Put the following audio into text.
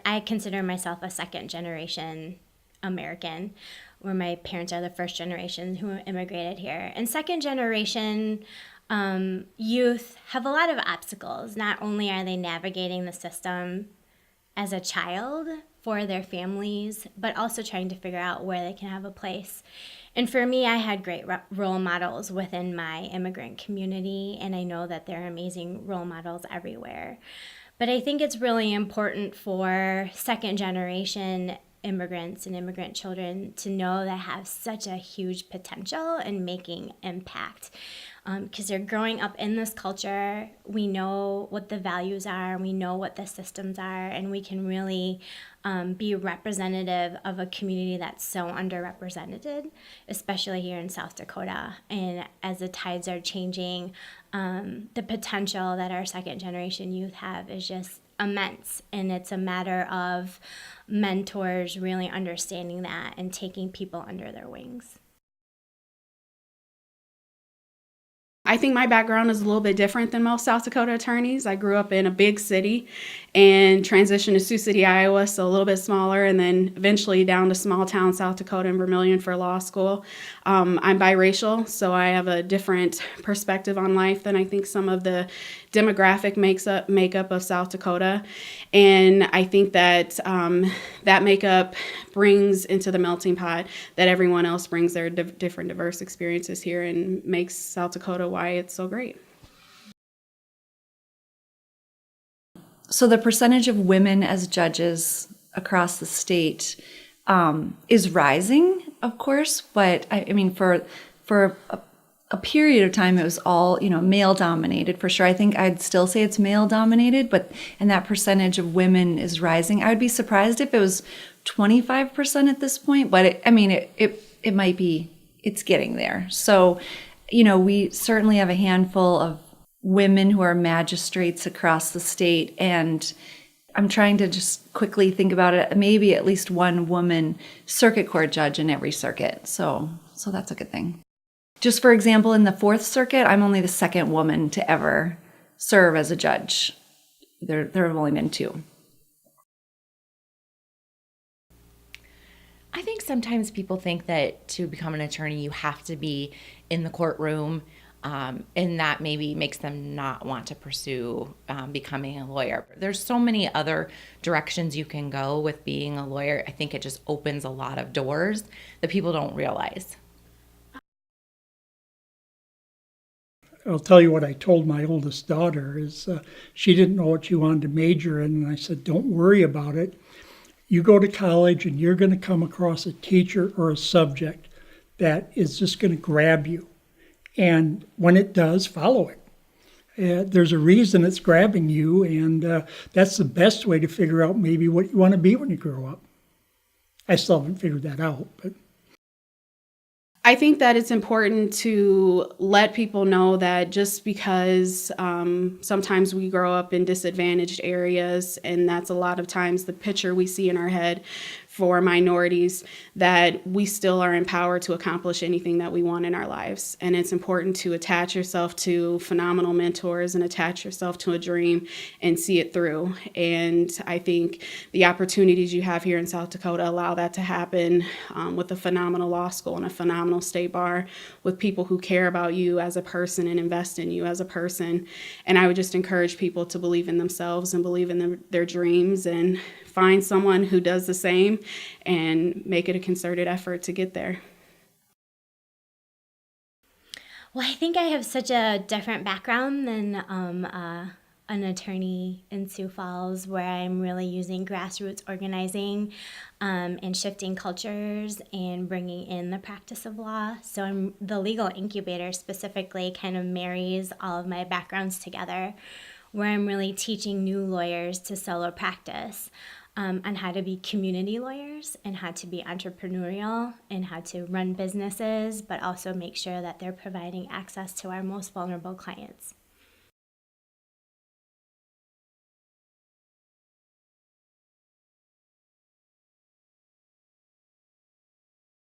I consider myself a second generation American, where my parents are the first generation who immigrated here. And second generation youth have a lot of obstacles. Not only are they navigating the system as a child for their families, but also trying to figure out where they can have a place. And for me, I had great role models within my immigrant community, and I know that there are amazing role models everywhere. But I think it's really important for second generation immigrants and immigrant children to know they have such a huge potential in making impact, because they're growing up in this culture. We know what the values are, we know what the systems are, and we can really be representative of a community that's so underrepresented, especially here in South Dakota. And as the tides are changing, the potential that our second generation youth have is just immense. And it's a matter of mentors really understanding that and taking people under their wings. I think my background is a little bit different than most South Dakota attorneys. I grew up in a big city and transitioned to Sioux City, Iowa, so a little bit smaller, and then eventually down to small town South Dakota in Vermilion for law school. I'm biracial, so I have a different perspective on life than I think some of the demographic makeup of South Dakota. And I think that that makeup brings into the melting pot that everyone else brings their different diverse experiences here and makes South Dakota why it's so great. So the percentage of women as judges across the state is rising, of course, but I mean, for a period of time, it was all, male dominated for sure. I think I'd still say it's male dominated, and that percentage of women is rising. I would be surprised if it was 25% at this point, but it might be, it's getting there. So, we certainly have a handful of women who are magistrates across the state, and I'm trying to just quickly think about it, maybe at least one woman circuit court judge in every circuit. So that's a good thing. Just for example, in the Fourth Circuit, I'm only the second woman to ever serve as a judge. There have only been two. I think sometimes people think that to become an attorney, you have to be in the courtroom, and that maybe makes them not want to pursue becoming a lawyer. There's so many other directions you can go with being a lawyer. I think it just opens a lot of doors that people don't realize. I'll tell you what I told my oldest daughter is she didn't know what she wanted to major in, and I said, don't worry about it. You go to college and you're going to come across a teacher or a subject that is just going to grab you. And when it does, follow it. There's a reason it's grabbing you, and that's the best way to figure out maybe what you want to be when you grow up. I still haven't figured that out, but I think that it's important to let people know that just because sometimes we grow up in disadvantaged areas, and that's a lot of times the picture we see in our head for minorities, that we still are empowered to accomplish anything that we want in our lives. And it's important to attach yourself to phenomenal mentors and attach yourself to a dream and see it through. And I think the opportunities you have here in South Dakota allow that to happen with a phenomenal law school and a phenomenal state bar with people who care about you as a person and invest in you as a person. And I would just encourage people to believe in themselves and believe in their dreams, and find someone who does the same and make it a concerted effort to get there. Well, I think I have such a different background than an attorney in Sioux Falls, where I'm really using grassroots organizing and shifting cultures and bringing in the practice of law. So the legal incubator specifically kind of marries all of my backgrounds together, where I'm really teaching new lawyers to solo practice on how to be community lawyers and how to be entrepreneurial and how to run businesses, but also make sure that they're providing access to our most vulnerable clients.